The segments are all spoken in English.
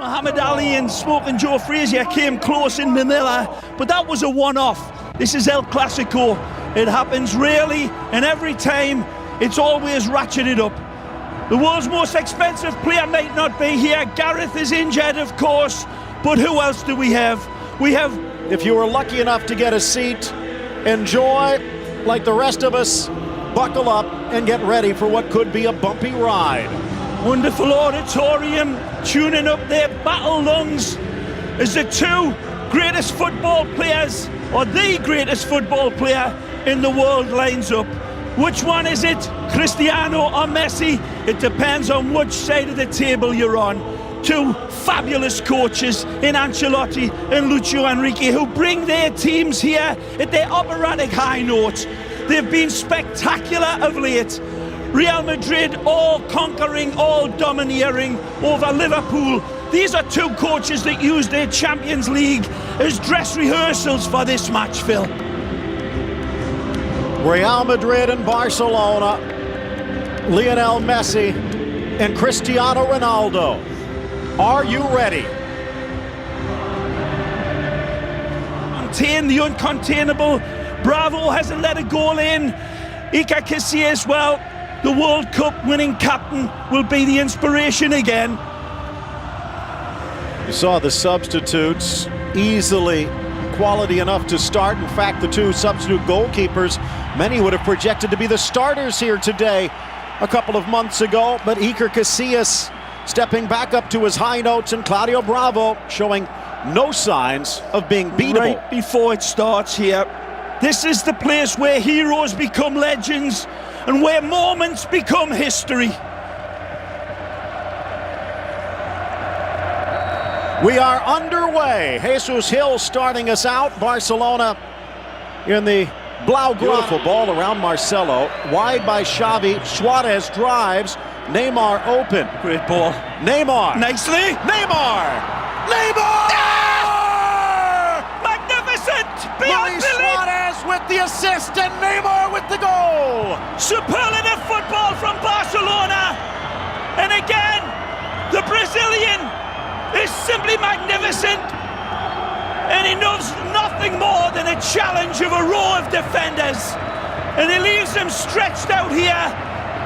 Muhammad Ali and Smoking Joe Frazier came close in Manila, but that was a one-off. This is El Clasico. It happens rarely, and every time it's always ratcheted up. The world's most expensive player might not be here. Gareth is injured, of course, but who else do we have? We have... If you were lucky enough to get a seat, enjoy. Like the rest of us, buckle up and get ready for what could be a bumpy ride. Wonderful auditorium, tuning up their battle lungs as the two greatest football players, or the greatest football player in the world, lines up. Which one is it? Cristiano or Messi? It depends on which side of the table you're on. Two fabulous coaches in Ancelotti and Lucio Enrique, who bring their teams here at their operatic high notes. They've been spectacular of late. Real Madrid all conquering, all domineering over Liverpool. These are two coaches that use their Champions League as dress rehearsals for this match, Phil. Real Madrid and Barcelona, Lionel Messi and Cristiano Ronaldo. Are you ready? Contain the uncontainable. Bravo hasn't let a goal in. Iker Casillas, well, the World Cup winning captain, will be the inspiration again. You saw the substitutes, easily quality enough to start. In fact, the two substitute goalkeepers, many would have projected to be the starters here today a couple of months ago, but Iker Casillas stepping back up to his high notes, and Claudio Bravo showing no signs of being beatable. Right before it starts here, this is the place where heroes become legends and where moments become history. We are underway. Jesus Hill starting us out. Barcelona in the Blaugrana. Beautiful ball around Marcelo. Wide by Xavi. Suarez drives. Neymar open. Great ball. Neymar. Nicely. Neymar. Neymar! Ah! Magnificent! Beyond Luis belief! Suarez with the assist and Neymar with the goal. Superlative football from Barcelona. And again, the Brazilian is simply magnificent. And he knows nothing more than a challenge of a row of defenders. And he leaves them stretched out here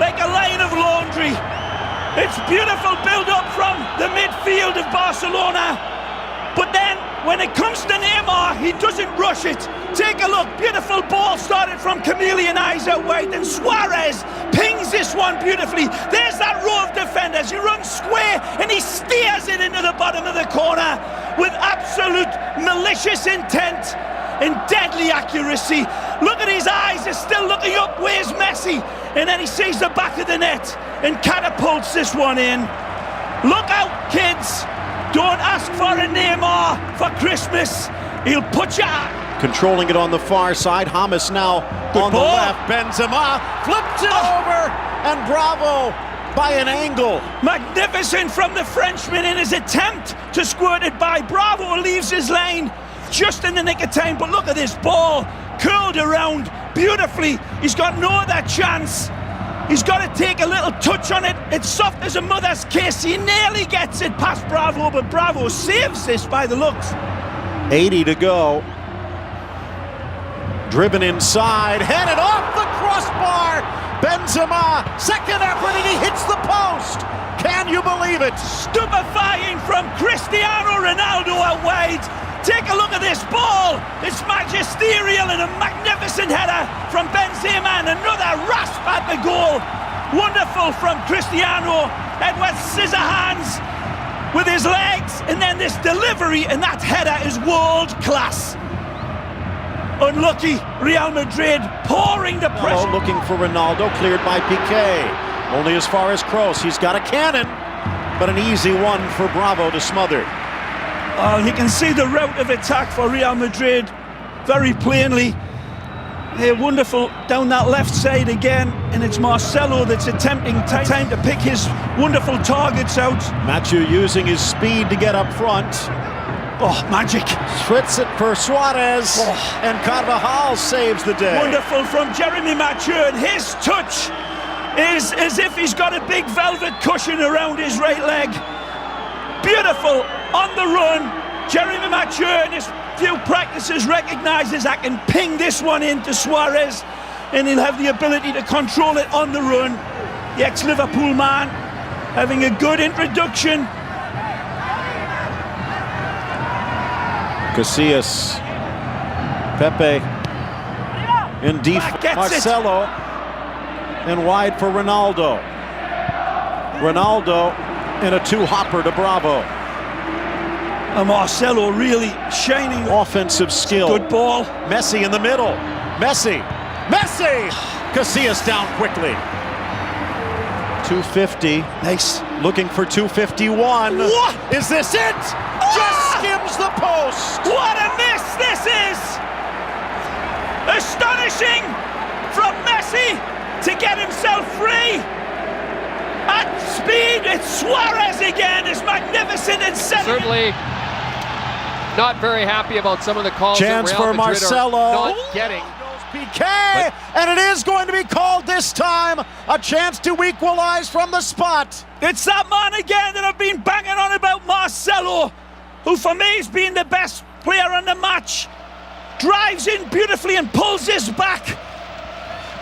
like a line of laundry. It's beautiful build-up from the midfield of Barcelona. But then, when it comes to Neymar, he doesn't rush it. Take a look, beautiful ball started from Chameleon eyes out wide, and Suarez pings this one beautifully. There's that row of defenders. He runs square and he steers it into the bottom of the corner with absolute malicious intent and deadly accuracy. Look at his eyes, they're still looking up. Where's Messi? And then he sees the back of the net and catapults this one in. Look out, kids. Don't ask for a Neymar for Christmas. He'll put you out. Controlling it on the far side. Hamas now on the left. Benzema flips it over, and Bravo by an angle. Magnificent from the Frenchman in his attempt to squirt it by. Bravo leaves his lane just in the nick of time, but look at this ball curled around beautifully. He's got no other chance. He's got to take a little touch on it. It's soft as a mother's kiss. He nearly gets it past Bravo, but Bravo saves this by the looks. 80 to go. Driven inside, headed off the crossbar. Benzema, second effort, and he hits the post. Can you believe it? Stupefying from Cristiano Ronaldo out wide. Take a look at this ball. It's magisterial and a magnificent header from Benzema, and another rasp at the goal. Wonderful from Cristiano. Edward Scissorhands with his legs, and then this delivery, and that header is world class. Unlucky Real Madrid pouring the pressure. Looking for Ronaldo, cleared by Piqué. Only as far as Kroos. He's got a cannon, but an easy one for Bravo to smother. You can see the route of attack for Real Madrid very plainly. They're wonderful down that left side again, and it's Marcelo that's attempting time to pick his wonderful targets out. Mathieu using his speed to get up front. Oh, magic. Fritz it for Suarez, and Carvajal saves the day. Wonderful from Jeremy Mathieu, and his touch is as if he's got a big velvet cushion around his right leg. Beautiful on the run. Jeremy Mature in his few practices recognises I can ping this one into Suarez, and he'll have the ability to control it on the run. The ex-Liverpool man having a good introduction. Casillas, Pepe in deep, Marcelo, and wide for Ronaldo. Ronaldo in a two-hopper to Bravo. And Marcelo really shining. Offensive skill. Good ball. Messi in the middle. Messi! Casillas down quickly. 250. Nice. Looking for 251. What? Is this it? Just skims the post. What a miss this is! Astonishing from Messi to get himself free. At speed, it's Suarez again. It's magnificent and certainly not very happy about some of the calls. Chance that Real for Madrid Marcelo. are not getting. PK, and it is going to be called this time. A chance to equalize from the spot. It's that man again that I've been banging on about, Marcelo, who for me has been the best player in the match. Drives in beautifully and pulls this back.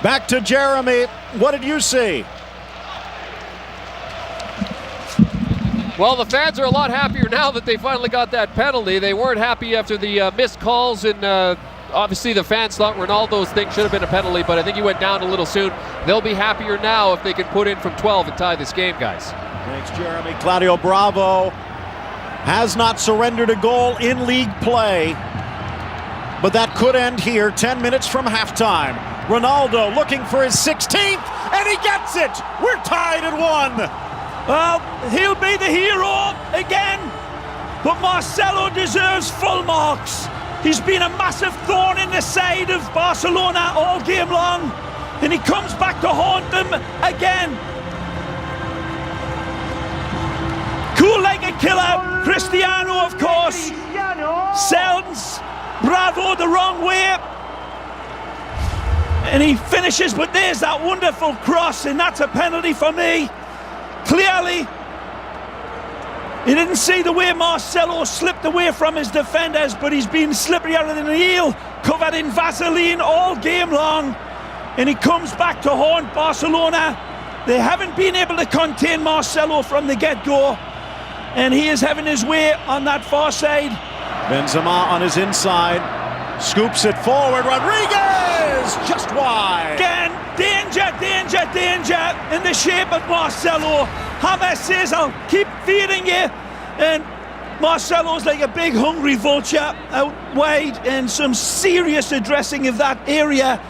Back to Jeremy. What did you see? Well, the fans are a lot happier now that they finally got that penalty. They weren't happy after the missed calls, and obviously the fans thought Ronaldo's thing should have been a penalty, but I think he went down a little soon. They'll be happier now if they can put in from 12 and tie this game, guys. Thanks, Jeremy. Claudio Bravo has not surrendered a goal in league play, but that could end here 10 minutes from halftime. Ronaldo looking for his 16th, and he gets it! We're tied at 1. Well, he'll be the hero again, but Marcelo deserves full marks. He's been a massive thorn in the side of Barcelona all game long, and he comes back to haunt them again. Cool like a killer, Cristiano, of course, sends Bravo the wrong way, and he finishes, but there's that wonderful cross, and that's a penalty for me. Clearly, he didn't see the way Marcelo slipped away from his defenders, but he's been slipperier than an eel, covered in Vaseline all game long, and he comes back to haunt Barcelona. They haven't been able to contain Marcelo from the get-go, and he is having his way on that far side. Benzema on his inside, scoops it forward, Rodriguez just wide. Again, danger, danger, danger in the shape of Marcelo. James says, I'll keep feeding you, and Marcelo's like a big hungry vulture out wide, and some serious addressing of that area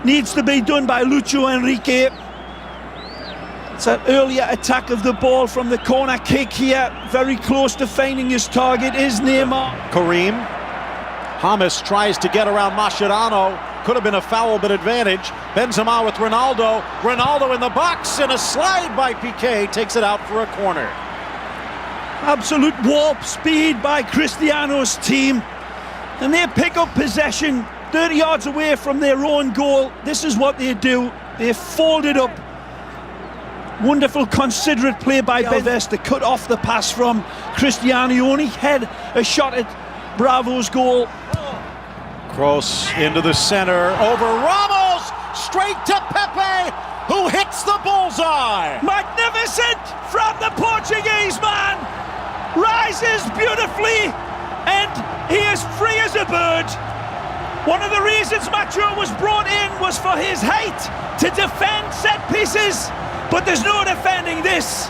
needs to be done by Lucho Enrique. It's an earlier attack of the ball from the corner kick here, very close to finding his target is Neymar. Karim, James tries to get around Mascherano. Could have been a foul, but advantage. Benzema with Ronaldo. Ronaldo in the box, and a slide by Piqué takes it out for a corner. Absolute warp speed by Cristiano's team. And they pick up possession 30 yards away from their own goal. This is what they do. They fold it up. Wonderful, considerate play by Alves to cut off the pass from Cristiano. He only had a shot at Bravo's goal. Cross into the center, over Ramos, straight to Pepe, who hits the bullseye. Magnificent from the Portuguese man. Rises beautifully, and he is free as a bird. One of the reasons Macho was brought in was for his height to defend set pieces, but there's no defending this.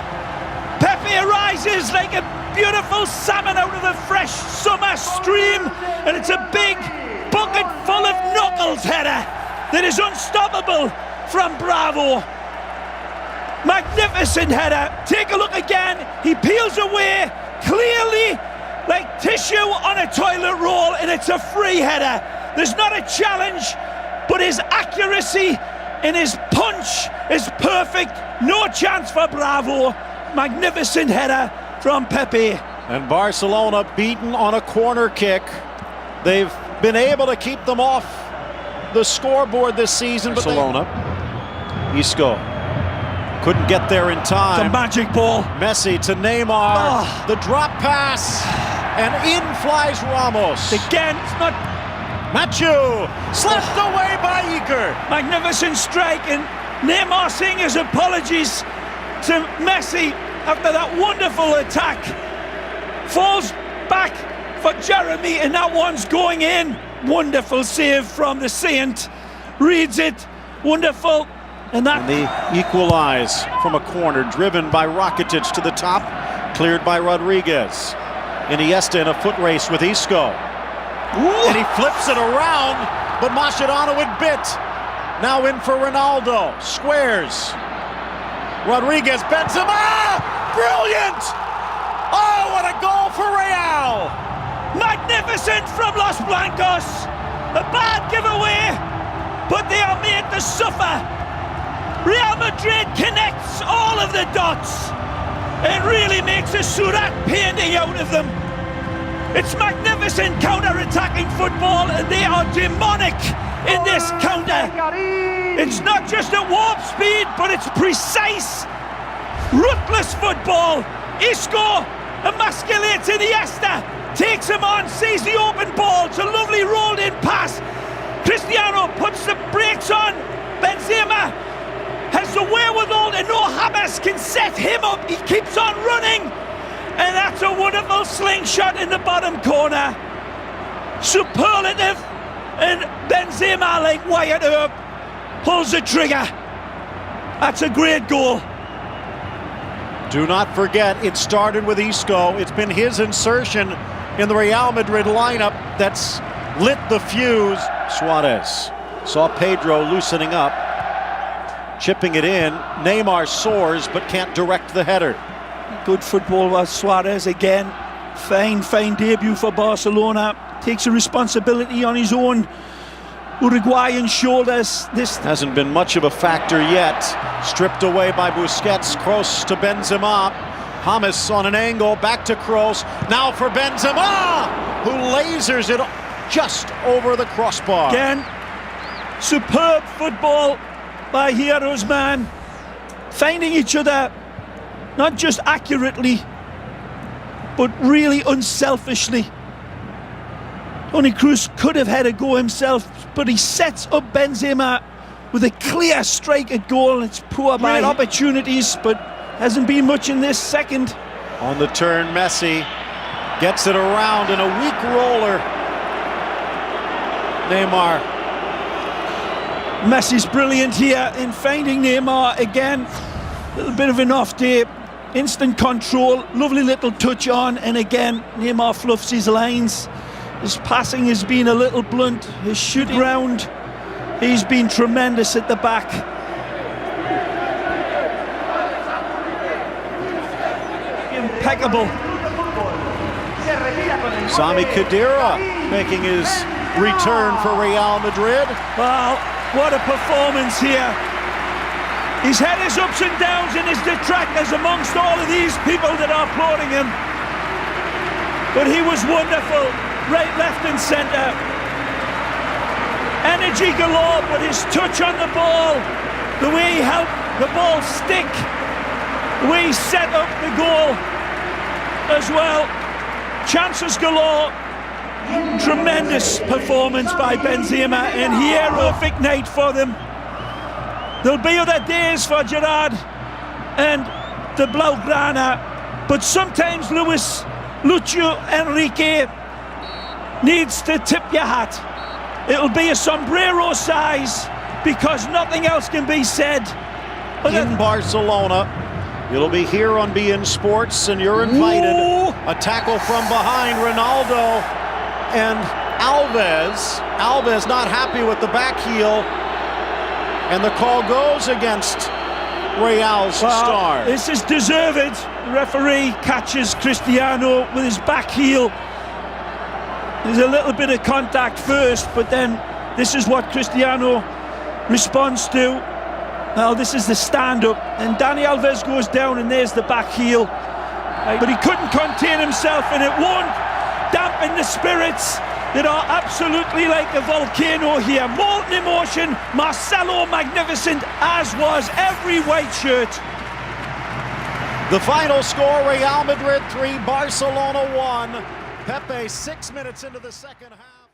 Pepe rises like a beautiful salmon out of a fresh summer stream, and it's a big bucket full of knuckles header that is unstoppable from Bravo. Magnificent header. Take a look again. He peels away clearly like tissue on a toilet roll, and it's a free header. There's not a challenge, but his accuracy and his punch is perfect. No chance for Bravo. Magnificent header from Pepe. And Barcelona beaten on a corner kick. They've been able to keep them off the scoreboard this season. Barcelona. Isco Couldn't get there in It's a time. magic ball. Messi to Neymar. Oh. The drop pass. And in flies Ramos. Again, it's not Machu slapped away by Iker. magnificent strike, and Neymar saying his apologies to Messi after that wonderful attack. Falls back for Jeremy, and that one's going in. Wonderful save from the Saint. Reads it. Wonderful. And that They equalize from a corner, driven by Rakitic to the top, cleared by Rodriguez. Iniesta in a foot race with Isco. And he flips it around, but Mascherano with bit. Now in for Ronaldo. Squares. Rodriguez, Benzema! Brilliant! Oh, what a goal for Real! magnificent from Los Blancos. A bad giveaway, but they are made to suffer. Real Madrid connects all of the dots and really makes a Surat painting out of them. It's magnificent counter-attacking football, and they are demonic in this counter. It's not just at warp speed, but it's precise, ruthless football. Isco emasculates Iniesta, takes him on, sees the open ball. It's a lovely rolled-in pass. Cristiano puts the brakes on. Benzema has the wherewithal to know James can set him up. He keeps on running, and that's a wonderful slingshot in the bottom corner. Superlative, and Benzema, like Wyatt Earp, pulls the trigger. That's a great goal. Do not forget, it started with Isco. It's been his insertion in the Real Madrid lineup that's lit the fuse. Suarez saw Pedro loosening up, chipping it in. Neymar soars but can't direct the header. Good football was Suarez again. Fine debut for Barcelona. Takes a responsibility on his own Uruguayan shoulders. This Hasn't been much of a factor yet. Stripped away by Busquets. Kroos to Benzema. James on an angle, back to Kroos. Now for Benzema, who lasers it just over the crossbar. again, superb football by Heroes man. Finding each other, not just accurately, but really unselfishly. Toni Kroos could have had a go himself, but he sets up Benzema with a clear strike at goal. It's poor by opportunities, but hasn't been much in this second. On the turn, Messi gets it around in a weak roller. Neymar. Messi's brilliant here in finding Neymar again. A little bit of an off day. Instant control, lovely little touch on, and again, Neymar fluffs his lines. His passing has been a little blunt. His shooting round, he's been tremendous at the back. Impeccable. Sami Khedira making his return for Real Madrid. Wow, what a performance here. He's had his ups and downs and his detractors amongst all of these people that are applauding him. But he was wonderful, right, left and centre. Energy galore, but his touch on the ball, the way he helped the ball stick, the way he set up the goal as well. Chances galore. Tremendous performance by Benzema, and here, perfect night for them. There'll be other days for Gerard and the Blaugrana, but sometimes Lucio Enrique needs to tip your hat. It'll be a sombrero size, because nothing else can be said. In Barcelona, it'll be here on beIN Sports, and you're invited. Ooh. A tackle from behind Ronaldo and Alves not happy with the back heel, and the call goes against Real's star. This is deserved. The referee catches Cristiano with his back heel. There's a little bit of contact first, but then this is what Cristiano responds to. Now this is the stand-up, and Dani Alves goes down, and there's the back heel. But he couldn't contain himself, and it won't dampen the spirits that are absolutely like a volcano here. Molten emotion, Marcelo magnificent, as was every white shirt. The final score, Real Madrid 3, Barcelona 1. Pepe 6 minutes into the second half.